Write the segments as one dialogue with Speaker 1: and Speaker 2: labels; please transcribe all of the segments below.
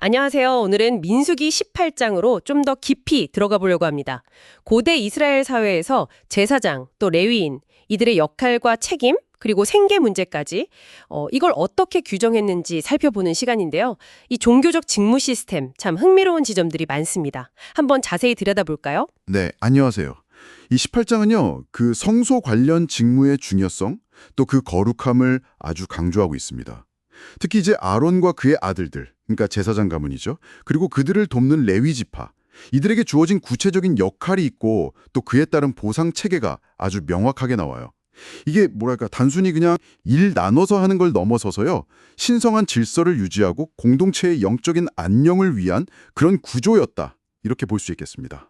Speaker 1: 안녕하세요. 오늘은 민수기 18장으로 좀 더 깊이 들어가 보려고 합니다. 고대 이스라엘 사회에서 제사장, 또 레위인, 이들의 역할과 책임, 그리고 생계 문제까지 이걸 어떻게 규정했는지 살펴보는 시간인데요. 이 종교적 직무 시스템, 참 흥미로운 지점들이 많습니다. 한번 자세히 들여다볼까요?
Speaker 2: 네, 안녕하세요. 이 18장은요, 그 성소 관련 직무의 중요성, 또 그 거룩함을 아주 강조하고 있습니다. 특히 이제 아론과 그의 아들들, 그러니까 제사장 가문이죠. 그리고 그들을 돕는 레위 지파, 이들에게 주어진 구체적인 역할이 있고 또 그에 따른 보상 체계가 아주 명확하게 나와요. 이게 뭐랄까 단순히 그냥 일 나눠서 하는 걸 넘어서서요. 신성한 질서를 유지하고 공동체의 영적인 안녕을 위한 그런 구조였다. 이렇게 볼 수 있겠습니다.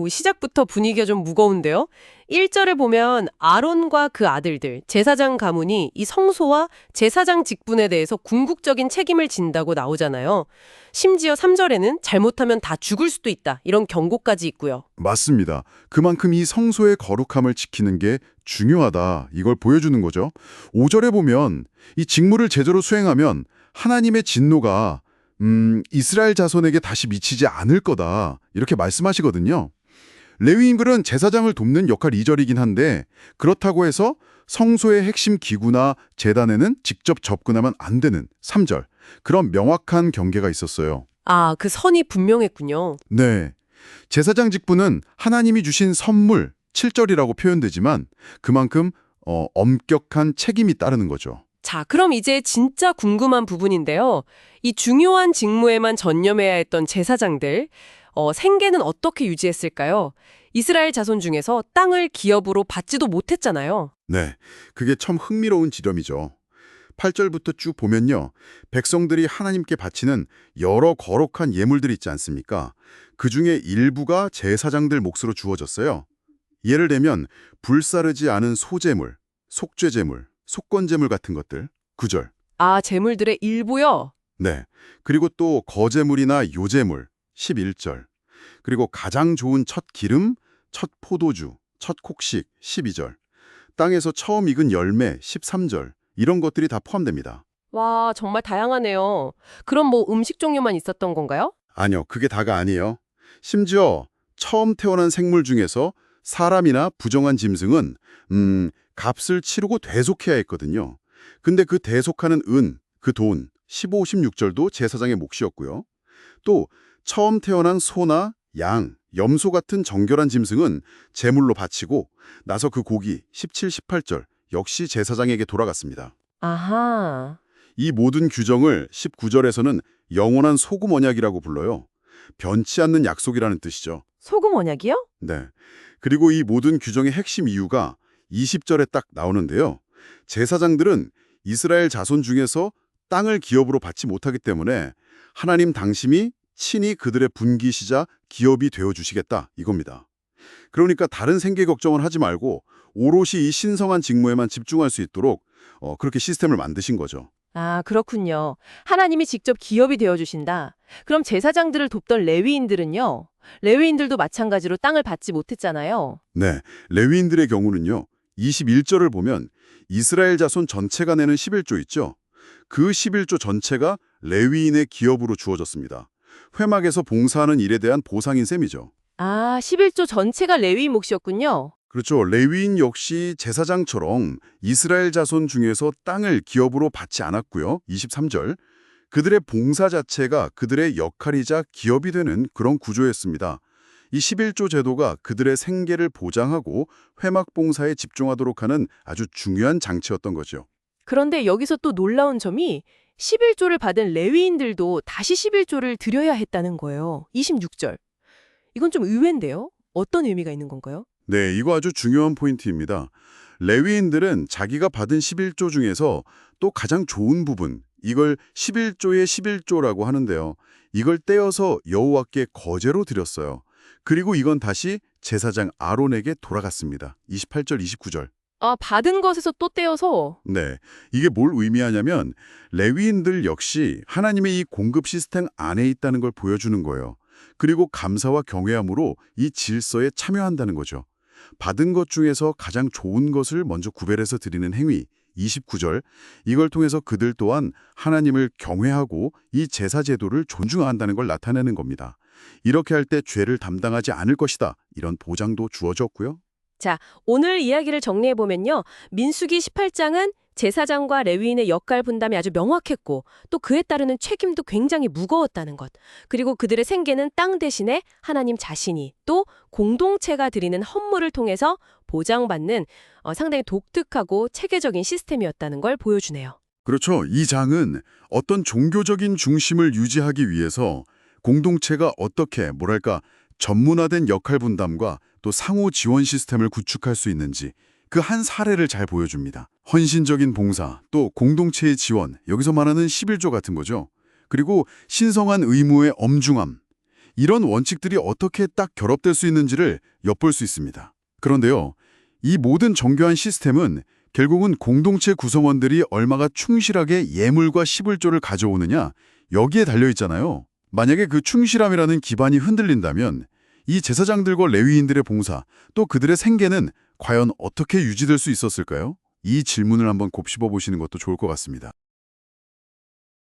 Speaker 1: 시작부터 분위기가 좀 무거운데요. 1절에 보면 아론과 그 아들들, 제사장 가문이 이 성소와 제사장 직분에 대해서 궁극적인 책임을 진다고 나오잖아요. 심지어 3절에는 잘못하면 다 죽을 수도 있다. 이런 경고까지 있고요.
Speaker 2: 맞습니다. 그만큼 이 성소의 거룩함을 지키는 게 중요하다. 이걸 보여주는 거죠. 5절에 보면 이 직무를 제대로 수행하면 하나님의 진노가 이스라엘 자손에게 다시 미치지 않을 거다. 이렇게 말씀하시거든요. 레위인들은 제사장을 돕는 역할 2절이긴 한데 그렇다고 해서 성소의 핵심 기구나 제단에는 직접 접근하면 안 되는 3절. 그런 명확한 경계가 있었어요.
Speaker 1: 아, 그 선이 분명했군요.
Speaker 2: 네. 제사장 직분은 하나님이 주신 선물 7절이라고 표현되지만 그만큼 엄격한 책임이 따르는 거죠.
Speaker 1: 자, 그럼 이제 진짜 궁금한 부분인데요. 이 중요한 직무에만 전념해야 했던 제사장들, 생계는 어떻게 유지했을까요? 이스라엘 자손 중에서 땅을 기업으로 받지도 못했잖아요.
Speaker 2: 네, 그게 참 흥미로운 지점이죠. 8절부터 쭉 보면요. 백성들이 하나님께 바치는 여러 거룩한 예물들이 있지 않습니까? 그중에 일부가 제사장들 몫으로 주어졌어요. 예를 들면 불사르지 않은 소제물, 속죄제물, 속건제물 같은 것들. 9절.
Speaker 1: 아, 재물들의 일부요?
Speaker 2: 네. 그리고 또 거제물이나 요제물 11절. 그리고 가장 좋은 첫 기름, 첫 포도주, 첫 곡식 12절. 땅에서 처음 익은 열매 13절. 이런 것들이 다 포함됩니다.
Speaker 1: 와, 정말 다양하네요. 그럼 뭐 음식 종류만 있었던 건가요?
Speaker 2: 아니요. 그게 다가 아니에요. 심지어 처음 태어난 생물 중에서 사람이나 부정한 짐승은 값을 치르고 대속해야 했거든요. 근데 그 대속하는 은, 그 돈 15, 16절도 제사장의 몫이었고요. 또 처음 태어난 소나 양, 염소 같은 정결한 짐승은 제물로 바치고 나서 그 고기 17, 18절 역시 제사장에게 돌아갔습니다.
Speaker 1: 아하.
Speaker 2: 이 모든 규정을 19절에서는 영원한 소금 언약이라고 불러요. 변치 않는 약속이라는 뜻이죠.
Speaker 1: 소금 언약이요?
Speaker 2: 네. 그리고 이 모든 규정의 핵심 이유가 20절에 딱 나오는데요. 제사장들은 이스라엘 자손 중에서 땅을 기업으로 받지 못하기 때문에 하나님 당신이 친히 그들의 분기시자 기업이 되어주시겠다 이겁니다. 그러니까 다른 생계 걱정을 하지 말고 오롯이 이 신성한 직무에만 집중할 수 있도록 그렇게 시스템을 만드신 거죠.
Speaker 1: 아, 그렇군요. 하나님이 직접 기업이 되어주신다. 그럼 제사장들을 돕던 레위인들은요? 레위인들도 마찬가지로 땅을 받지 못했잖아요.
Speaker 2: 네, 레위인들의 경우는요. 21절을 보면 이스라엘 자손 전체가 내는 11조 있죠. 그 11조 전체가 레위인의 기업으로 주어졌습니다. 회막에서 봉사하는 일에 대한 보상인 셈이죠.
Speaker 1: 아, 11조 전체가 레위인 몫이었군요.
Speaker 2: 그렇죠. 레위인 역시 제사장처럼 이스라엘 자손 중에서 땅을 기업으로 받지 않았고요. 23절. 그들의 봉사 자체가 그들의 역할이자 기업이 되는 그런 구조였습니다. 이 11조 제도가 그들의 생계를 보장하고 회막 봉사에 집중하도록 하는 아주 중요한 장치였던 거죠.
Speaker 1: 그런데 여기서 또 놀라운 점이 11조를 받은 레위인들도 다시 11조를 드려야 했다는 거예요. 26절. 이건 좀 의외인데요? 어떤 의미가 있는 건가요?
Speaker 2: 네, 이거 아주 중요한 포인트입니다. 레위인들은 자기가 받은 11조 중에서 또 가장 좋은 부분, 이걸 11조의 11조라고 하는데요. 이걸 떼어서 여호와께 거제로 드렸어요. 그리고 이건 다시 제사장 아론에게 돌아갔습니다. 28절, 29절.
Speaker 1: 아, 받은 것에서 또 떼어서?
Speaker 2: 네, 이게 뭘 의미하냐면 레위인들 역시 하나님의 이 공급 시스템 안에 있다는 걸 보여주는 거예요. 그리고 감사와 경외함으로 이 질서에 참여한다는 거죠. 받은 것 중에서 가장 좋은 것을 먼저 구별해서 드리는 행위, 29절, 이걸 통해서 그들 또한 하나님을 경외하고 이 제사 제도를 존중한다는 걸 나타내는 겁니다. 이렇게 할 때 죄를 담당하지 않을 것이다. 이런 보장도 주어졌고요.
Speaker 1: 자, 오늘 이야기를 정리해보면요. 민수기 18장은 제사장과 레위인의 역할 분담이 아주 명확했고 또 그에 따르는 책임도 굉장히 무거웠다는 것. 그리고 그들의 생계는 땅 대신에 하나님 자신이 또 공동체가 드리는 헌물을 통해서 보장받는 상당히 독특하고 체계적인 시스템이었다는 걸 보여주네요.
Speaker 2: 그렇죠. 이 장은 어떤 종교적인 중심을 유지하기 위해서 공동체가 어떻게, 전문화된 역할 분담과 또 상호 지원 시스템을 구축할 수 있는지 그 한 사례를 잘 보여줍니다. 헌신적인 봉사, 또 공동체의 지원, 여기서 말하는 11조 같은 거죠. 그리고 신성한 의무의 엄중함. 이런 원칙들이 어떻게 딱 결합될 수 있는지를 엿볼 수 있습니다. 그런데요, 이 모든 정교한 시스템은 결국은 공동체 구성원들이 얼마가 충실하게 예물과 11조를 가져오느냐, 여기에 달려있잖아요. 만약에 그 충실함이라는 기반이 흔들린다면 이 제사장들과 레위인들의 봉사, 또 그들의 생계는 과연 어떻게 유지될 수 있었을까요? 이 질문을 한번 곱씹어 보시는 것도 좋을 것 같습니다.